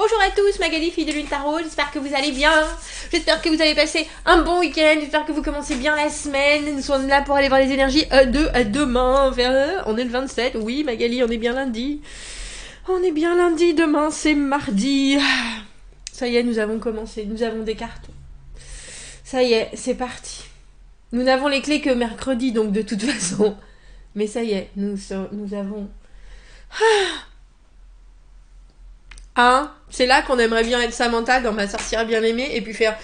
Bonjour à tous, Magali, fille de Lune Tarot, j'espère que vous allez bien, j'espère que vous avez passé un bon week-end, j'espère que vous commencez bien la semaine, nous sommes là pour aller voir les énergies de demain, on est le 27, oui Magali, on est bien lundi, demain c'est mardi, ça y est, nous avons commencé, nous avons des cartons, ça y est, c'est parti, nous n'avons les clés que mercredi, donc de toute façon, mais ça y est, nous avons... C'est là qu'on aimerait bien être Samantha dans Ma sorcière bien aimée et puis faire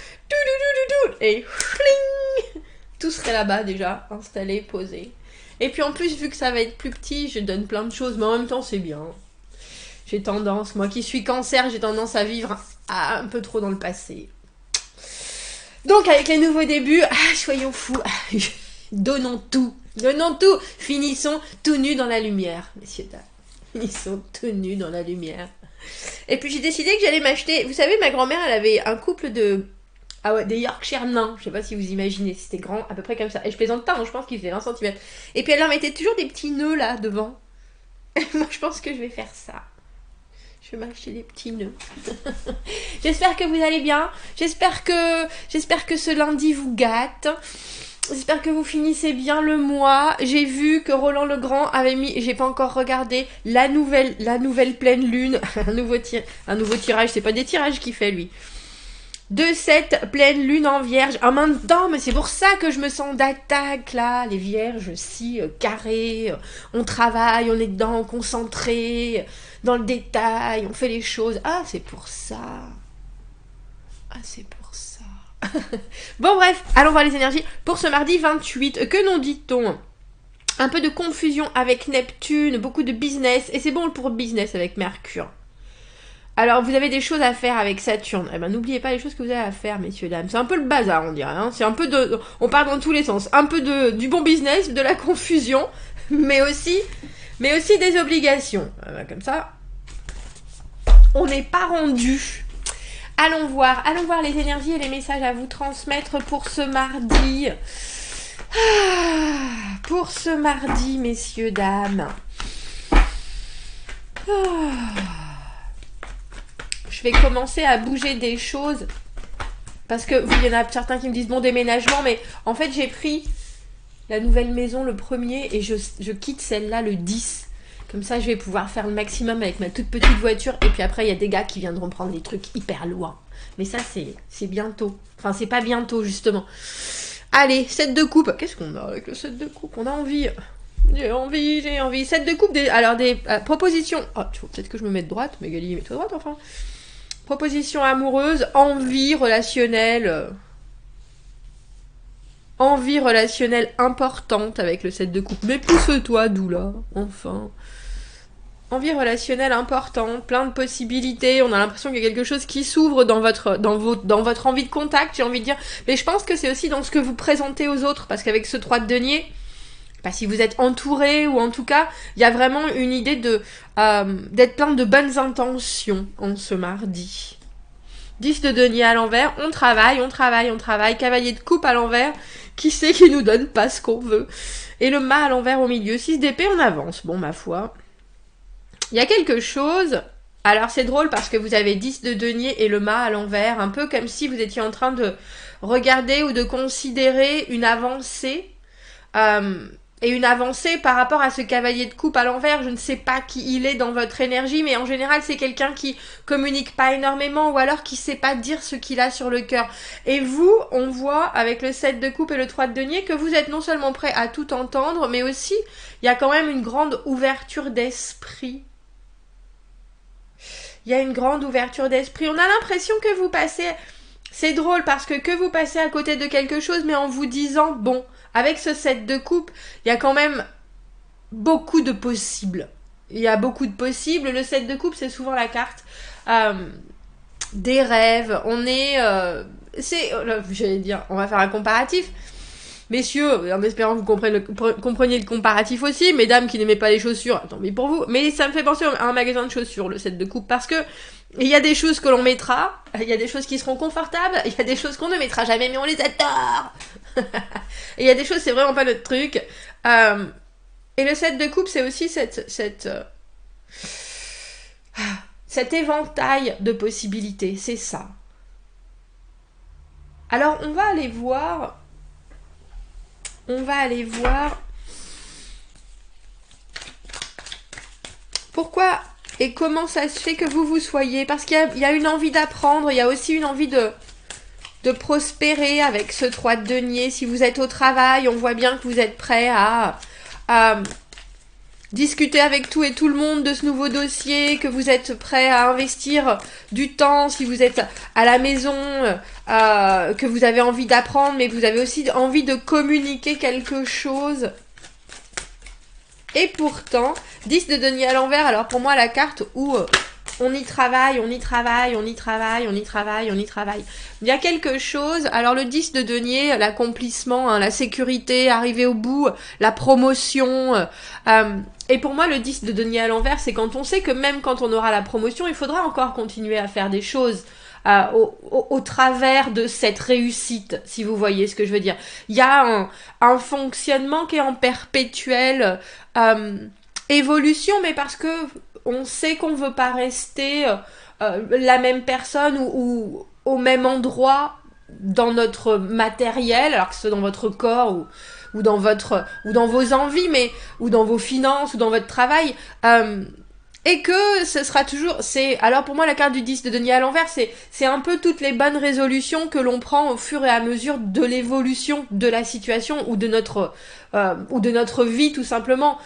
et fling, tout serait là-bas déjà, installé, posé. Et puis en plus, vu que ça va être plus petit, je donne plein de choses, mais en même temps c'est bien. J'ai tendance, moi qui suis cancer, j'ai tendance à vivre un peu trop dans le passé. Donc avec les nouveaux débuts, soyons fous, donnons tout, finissons tout nus dans la lumière, messieurs dames. Finissons tout nus dans la lumière. Et puis j'ai décidé que j'allais m'acheter... Vous savez, ma grand-mère, elle avait un couple de... des Yorkshire nains. Je sais pas si vous imaginez. C'était grand, à peu près comme ça. Et je plaisante pas, hein, je pense qu'il faisait 20 cm. Et puis elle leur mettait toujours des petits nœuds là, devant. Et moi, je pense que je vais faire ça. Je vais m'acheter des petits nœuds. J'espère que vous allez bien. J'espère que ce lundi vous gâte. J'espère que vous finissez bien le mois. J'ai vu que Roland Legrand avait mis, j'ai pas encore regardé, la nouvelle pleine lune, un nouveau tirage, c'est pas des tirages qu'il fait lui. De cette pleine lune en vierge, en même temps, mais c'est pour ça que je me sens d'attaque là, les vierges si carrées, on travaille, on est dedans, concentré, dans le détail, on fait les choses. Ah, c'est pour ça. Bon bref, allons voir les énergies pour ce mardi 28. Que nous dit-on? Un peu de confusion avec Neptune, beaucoup de business, et c'est bon pour le business avec Mercure. Alors vous avez des choses à faire avec Saturne. Eh ben n'oubliez pas les choses que vous avez à faire, messieurs dames. C'est un peu le bazar, on dirait. Hein. C'est un peu de, on part dans tous les sens. Un peu du bon business, de la confusion, mais aussi des obligations. Comme ça, on n'est pas rendu. Allons voir les énergies et les messages à vous transmettre pour ce mardi. Pour ce mardi, messieurs, dames. Je vais commencer à bouger des choses. Parce que il y en a certains qui me disent bon déménagement, mais en fait j'ai pris la nouvelle maison le 1er et je quitte celle-là le 10. Comme ça, je vais pouvoir faire le maximum avec ma toute petite voiture. Et puis après, il y a des gars qui viendront prendre des trucs hyper loin. Mais ça, c'est bientôt. Enfin, c'est pas bientôt, justement. Allez, 7 de coupe. Qu'est-ce qu'on a avec le 7 de coupe? On a envie. J'ai envie. 7 de coupe. Alors, des propositions. Oh, il faut peut-être que je me mette droite. Magali, mets-toi droite, enfin. Proposition amoureuse. Envie relationnelle. Envie relationnelle importante avec le 7 de coupe. Mais pousse-toi, Doula. Enfin... Envie relationnelle importante, plein de possibilités, on a l'impression qu'il y a quelque chose qui s'ouvre dans votre envie de contact, j'ai envie de dire. Mais je pense que c'est aussi dans ce que vous présentez aux autres, parce qu'avec ce 3 de denier, si vous êtes entouré, ou en tout cas, il y a vraiment une idée d'être plein de bonnes intentions en ce mardi. 10 de denier à l'envers, on travaille, cavalier de coupe à l'envers, qui sait qui nous donne pas ce qu'on veut. Et le mât à l'envers au milieu, 6 d'épée, on avance, bon ma foi... Il y a quelque chose, alors c'est drôle parce que vous avez 10 de denier et le mât à l'envers, un peu comme si vous étiez en train de regarder ou de considérer une avancée, et une avancée par rapport à ce cavalier de coupe à l'envers. Je ne sais pas qui il est dans votre énergie, mais en général c'est quelqu'un qui communique pas énormément ou alors qui sait pas dire ce qu'il a sur le cœur. Et vous, on voit avec le 7 de coupe et le 3 de denier que vous êtes non seulement prêt à tout entendre, mais aussi il y a quand même une grande ouverture d'esprit. Il y a une grande ouverture d'esprit. On a l'impression que vous passez... C'est drôle parce que vous passez à côté de quelque chose, mais en vous disant, bon, avec ce 7 de coupe, il y a quand même beaucoup de possibles. Il y a beaucoup de possibles. Le 7 de coupe, c'est souvent la carte des rêves. On est... j'allais dire, on va faire un comparatif. Messieurs, en espérant que vous compreniez le comparatif aussi, mesdames qui n'aimez pas les chaussures, tant pis pour vous, mais ça me fait penser à un magasin de chaussures, le 7 de coupe, parce que il y a des choses que l'on mettra, il y a des choses qui seront confortables, il y a des choses qu'on ne mettra jamais, mais on les adore. Et il y a des choses, c'est vraiment pas notre truc. Et le 7 de coupe, c'est aussi cette cet éventail de possibilités, c'est ça. Alors, on va aller voir pourquoi et comment ça se fait que vous soyez. Parce qu'il y a une envie d'apprendre, il y a aussi une envie de prospérer avec ce 3 de denier. Si vous êtes au travail, on voit bien que vous êtes prêt à discuter avec tout et tout le monde de ce nouveau dossier, que vous êtes prêt à investir du temps. Si vous êtes à la maison, que vous avez envie d'apprendre, mais vous avez aussi envie de communiquer quelque chose. Et pourtant, 10 de denier à l'envers, alors pour moi la carte où on y travaille, on y travaille, on y travaille, on y travaille, on y travaille. Il y a quelque chose, alors le 10 de denier, l'accomplissement, hein, la sécurité, arriver au bout, la promotion. Et pour moi le 10 de denier à l'envers, c'est quand on sait que même quand on aura la promotion, il faudra encore continuer à faire des choses. Au travers de cette réussite, si vous voyez ce que je veux dire. Il y a un fonctionnement qui est en perpétuelle évolution, mais parce que on sait qu'on ne veut pas rester la même personne ou au même endroit dans notre matériel, alors que ce soit dans votre corps ou dans vos envies, ou dans vos finances ou dans votre travail. Et que ce sera toujours... Alors pour moi, la carte du 10 de denier à l'envers, c'est un peu toutes les bonnes résolutions que l'on prend au fur et à mesure de l'évolution de la situation ou de notre vie, tout simplement.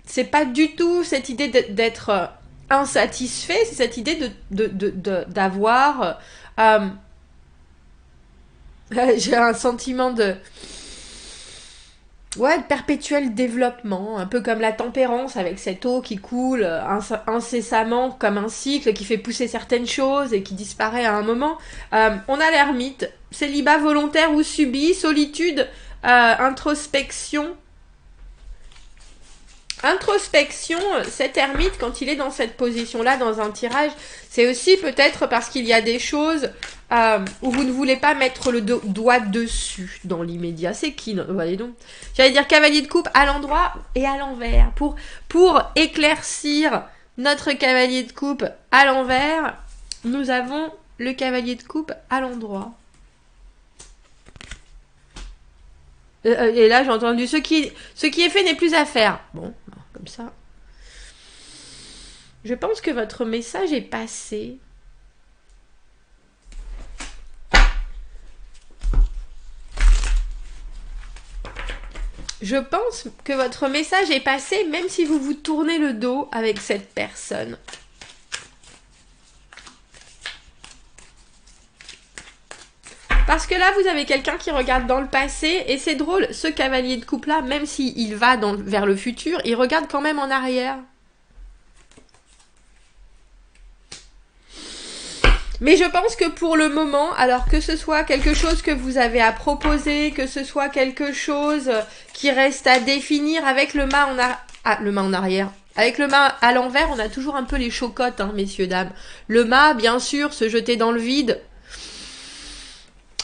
C'est pas du tout cette idée d'être insatisfait, c'est cette idée d'avoir... j'ai un sentiment de perpétuel développement, un peu comme la tempérance avec cette eau qui coule incessamment comme un cycle qui fait pousser certaines choses et qui disparaît à un moment. On a l'ermite, célibat volontaire ou subi, solitude, introspection. Introspection, cet ermite, quand il est dans cette position-là, dans un tirage, c'est aussi peut-être parce qu'il y a des choses où vous ne voulez pas mettre le doigt dessus dans l'immédiat. C'est qui, voyez donc. J'allais dire cavalier de coupe à l'endroit et à l'envers. Pour éclaircir notre cavalier de coupe à l'envers, nous avons le cavalier de coupe à l'endroit. Et là, j'ai entendu ce qui est fait n'est plus à faire. Bon, comme ça. Je pense que votre message est passé. Je pense que votre message est passé, même si vous vous tournez le dos avec cette personne. Parce que là, vous avez quelqu'un qui regarde dans le passé, et c'est drôle, ce cavalier de coupe-là, même s'il va vers le futur, il regarde quand même en arrière. Mais je pense que pour le moment, alors que ce soit quelque chose que vous avez à proposer, que ce soit quelque chose qui reste à définir avec le mât en arrière. Avec le mât à l'envers, on a toujours un peu les chocottes, hein, messieurs, dames. Le mât, bien sûr, se jeter dans le vide.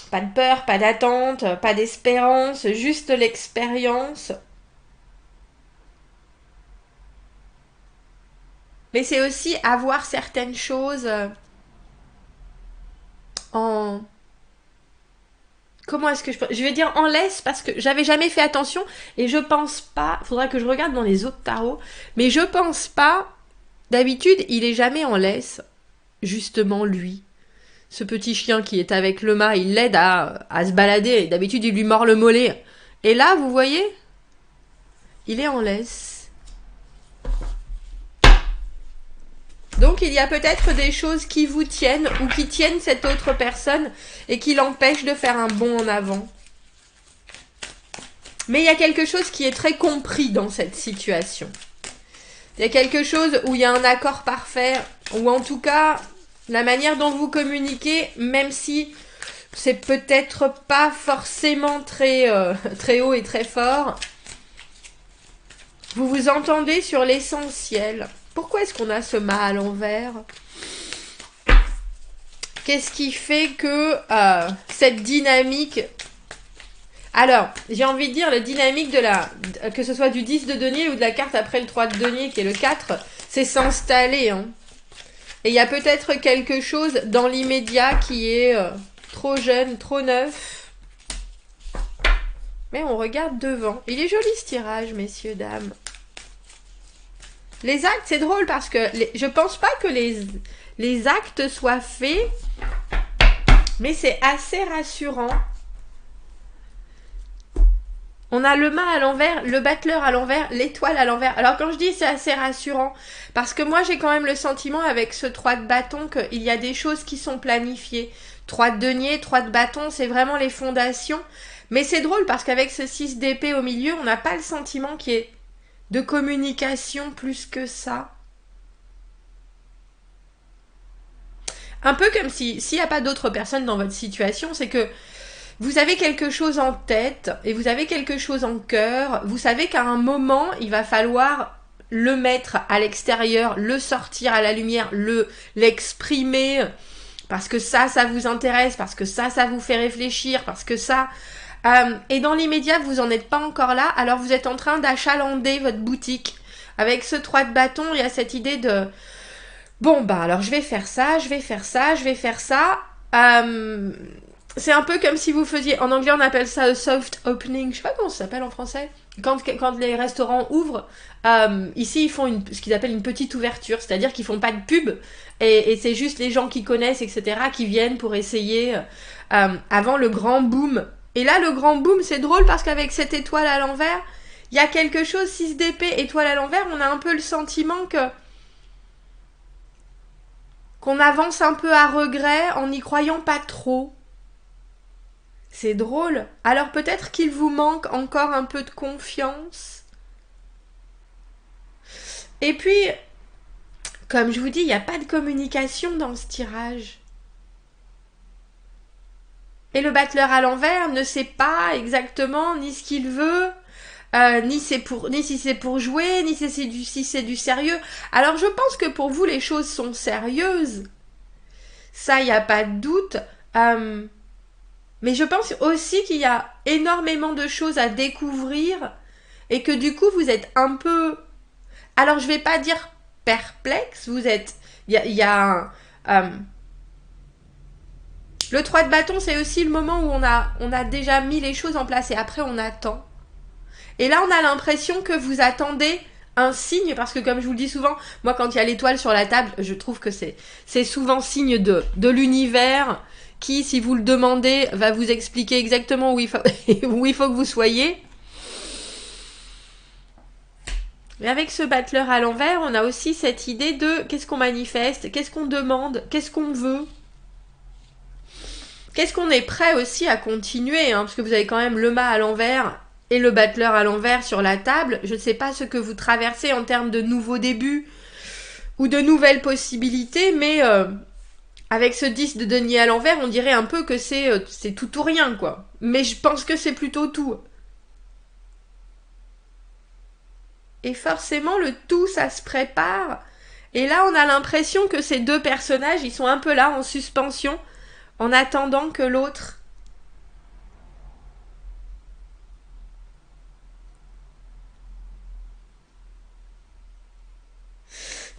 Pas de peur, pas d'attente, pas d'espérance, juste l'expérience. Mais c'est aussi avoir certaines choses en... Comment est-ce que je vais dire en laisse parce que j'avais jamais fait attention et je pense pas, faudra que je regarde dans les autres tarots, mais je pense pas, d'habitude il est jamais en laisse, justement lui. Ce petit chien qui est avec le mât, il l'aide à se balader et d'habitude il lui mord le mollet. Et là, vous voyez, il est en laisse. Donc il y a peut-être des choses qui vous tiennent ou qui tiennent cette autre personne et qui l'empêchent de faire un bond en avant. Mais il y a quelque chose qui est très compris dans cette situation. Il y a quelque chose où il y a un accord parfait, ou en tout cas, la manière dont vous communiquez, même si c'est peut-être pas forcément très haut et très fort, vous vous entendez sur l'essentiel. Pourquoi est-ce qu'on a ce mât à l'envers? Qu'est-ce qui fait que cette dynamique... Alors, j'ai envie de dire, la dynamique que ce soit du 10 de denier ou de la carte après le 3 de denier, qui est le 4, c'est s'installer. Hein. Et il y a peut-être quelque chose dans l'immédiat qui est trop jeune, trop neuf. Mais on regarde devant. Il est joli ce tirage, messieurs, dames. Les actes, c'est drôle parce que je pense pas que les actes soient faits. Mais c'est assez rassurant. On a le mât à l'envers, le battleur à l'envers, l'étoile à l'envers. Alors quand je dis c'est assez rassurant, parce que moi j'ai quand même le sentiment avec ce 3 de bâton qu'il y a des choses qui sont planifiées. 3 de denier, 3 de bâton, c'est vraiment les fondations. Mais c'est drôle parce qu'avec ce 6 d'épée au milieu, on n'a pas le sentiment qu'il y ait de communication plus que ça. Un peu comme s'il n'y a pas d'autres personnes dans votre situation, c'est que vous avez quelque chose en tête et vous avez quelque chose en cœur. Vous savez qu'à un moment, il va falloir le mettre à l'extérieur, le sortir à la lumière, l'exprimer, parce que ça vous intéresse, parce que ça vous fait réfléchir, parce que ça... et dans l'immédiat, vous n'en êtes pas encore là, alors vous êtes en train d'achalander votre boutique. Avec ce 3 de bâton, il y a cette idée de... Bon, bah alors je vais faire ça, je vais faire ça, je vais faire ça... c'est un peu comme si vous faisiez, en anglais on appelle ça a soft opening, je sais pas comment ça s'appelle en français, quand les restaurants ouvrent, ici ils font ce qu'ils appellent une petite ouverture, c'est-à-dire qu'ils font pas de pub, et c'est juste les gens qui connaissent, etc., qui viennent pour essayer avant le grand boom. Et là le grand boom, c'est drôle parce qu'avec cette étoile à l'envers, il y a quelque chose, 6 d'épée, étoile à l'envers, on a un peu le sentiment qu'on avance un peu à regret en n'y croyant pas trop. C'est drôle. Alors peut-être qu'il vous manque encore un peu de confiance. Et puis, comme je vous dis, il n'y a pas de communication dans ce tirage. Et le battleur à l'envers ne sait pas exactement ni ce qu'il veut, ni si c'est pour jouer, ni si c'est du sérieux. Alors je pense que pour vous, les choses sont sérieuses. Ça, il n'y a pas de doute. Mais je pense aussi qu'il y a énormément de choses à découvrir et que du coup vous êtes un peu... Alors je vais pas dire perplexe, vous êtes... Il y a le 3 de bâton, c'est aussi le moment où on a déjà mis les choses en place et après on attend. Et là on a l'impression que vous attendez un signe, parce que comme je vous le dis souvent, moi quand il y a l'étoile sur la table, je trouve que c'est souvent signe de l'univers... qui, si vous le demandez, va vous expliquer exactement où il faut que vous soyez. Mais avec ce battleur à l'envers, on a aussi cette idée de qu'est-ce qu'on manifeste, qu'est-ce qu'on demande, qu'est-ce qu'on veut. Qu'est-ce qu'on est prêt aussi à continuer, parce que vous avez quand même le mât à l'envers et le battleur à l'envers sur la table. Je ne sais pas ce que vous traversez en termes de nouveaux débuts ou de nouvelles possibilités, mais... avec ce 10 de denier à l'envers, on dirait un peu que c'est tout ou rien, quoi. Mais je pense que c'est plutôt tout. Et forcément, le tout, ça se prépare. Et là, on a l'impression que ces deux personnages, ils sont un peu là, en suspension, en attendant que l'autre...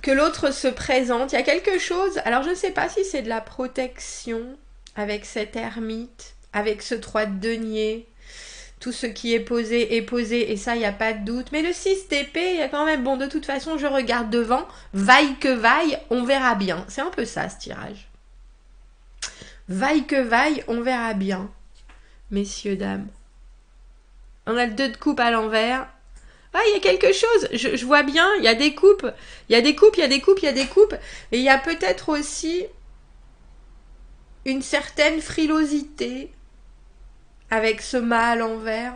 que l'autre se présente. Il y a quelque chose, alors je ne sais pas si c'est de la protection avec cette ermite, avec ce 3 de denier, tout ce qui est posé, et ça, il n'y a pas de doute. Mais le 6 d'épée, il y a quand même, bon, de toute façon, je regarde devant, vaille que vaille, on verra bien. C'est un peu ça, ce tirage. Vaille que vaille, on verra bien, messieurs, dames. On a le 2 de coupe à l'envers. Ah, il y a quelque chose, je vois bien, il y a des coupes, il y a des coupes, il y a des coupes, il y a des coupes, et il y a peut-être aussi une certaine frilosité avec ce mât à l'envers.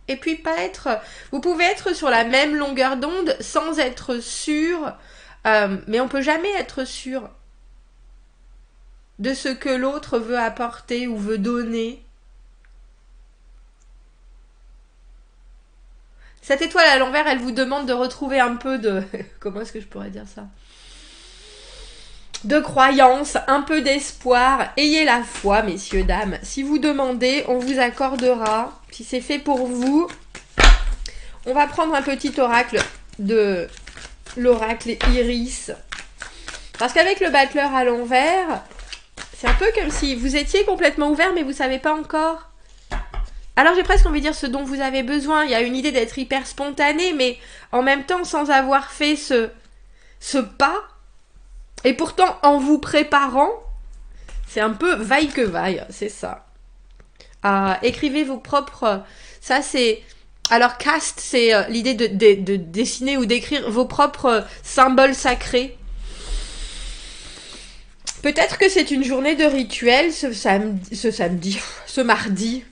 Et puis pas être... Vous pouvez être sur la même longueur d'onde sans être sûr, mais on peut jamais être sûr de ce que l'autre veut apporter ou veut donner. Cette étoile à l'envers, elle vous demande de retrouver un peu de... Comment est-ce que je pourrais dire ça ? De croyance, un peu d'espoir. Ayez la foi, messieurs, dames. Si vous demandez, on vous accordera. Si c'est fait pour vous, on va prendre un petit oracle de l'oracle Iris. Parce qu'avec le battleur à l'envers, c'est un peu comme si vous étiez complètement ouvert, mais vous ne savez pas encore. Alors j'ai presque envie de dire ce dont vous avez besoin. Il y a une idée d'être hyper spontané, mais en même temps sans avoir fait ce pas. Et pourtant en vous préparant, c'est un peu vaille que vaille, c'est ça. Écrivez vos propres... Ça c'est... Alors cast, c'est l'idée de dessiner ou d'écrire vos propres symboles sacrés. Peut-être que c'est une journée de rituel ce mardi.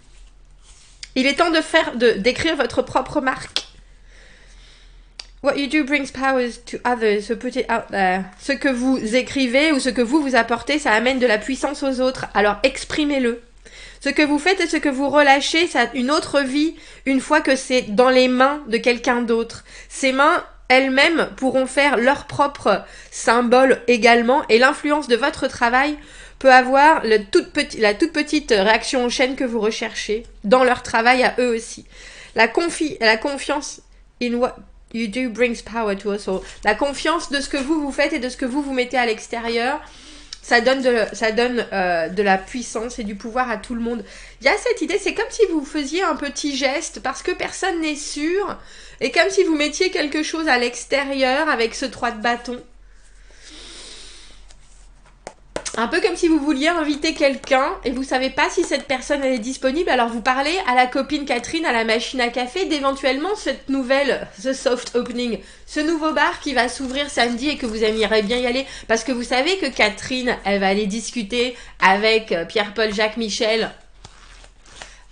Il est temps d'écrire votre propre marque. What you do brings powers to others, so put it out there. Ce que vous écrivez ou ce que vous apportez, ça amène de la puissance aux autres. Alors exprimez-le. Ce que vous faites et ce que vous relâchez, ça a une autre vie une fois que c'est dans les mains de quelqu'un d'autre. Ces mains elles-mêmes pourront faire leur propre symbole également, et l'influence de votre travail peut avoir la toute petite réaction en chaîne que vous recherchez dans leur travail à eux aussi. La confiance in what you do brings power to us all. La confiance de ce que vous faites et de ce que vous mettez à l'extérieur, ça donne de la puissance et du pouvoir à tout le monde. Il y a cette idée, c'est comme si vous faisiez un petit geste parce que personne n'est sûr, et comme si vous mettiez quelque chose à l'extérieur avec ce 3 de bâton. Un peu comme si vous vouliez inviter quelqu'un et vous savez pas si cette personne elle est disponible, alors vous parlez à la copine Catherine à la machine à café d'éventuellement cette nouvelle, The Soft Opening, ce nouveau bar qui va s'ouvrir samedi et que vous aimeriez bien y aller, parce que vous savez que Catherine, elle va aller discuter avec Pierre-Paul Jacques Michel.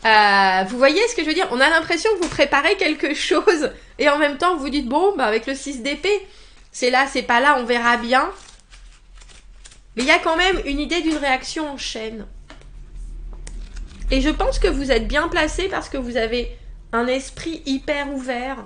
Vous voyez ce que je veux dire? On a l'impression que vous préparez quelque chose et en même temps vous dites bon, bah avec le 6 d'épée, c'est là, c'est pas là, on verra bien. Mais il y a quand même une idée d'une réaction en chaîne. Et je pense que vous êtes bien placé parce que vous avez un esprit hyper ouvert.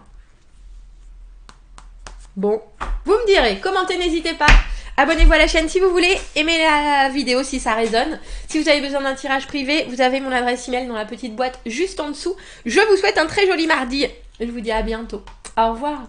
Bon, vous me direz, commentez, n'hésitez pas. Abonnez-vous à la chaîne si vous voulez. Aimez la vidéo si ça résonne. Si vous avez besoin d'un tirage privé, vous avez mon adresse email dans la petite boîte juste en dessous. Je vous souhaite un très joli mardi. Je vous dis à bientôt. Au revoir.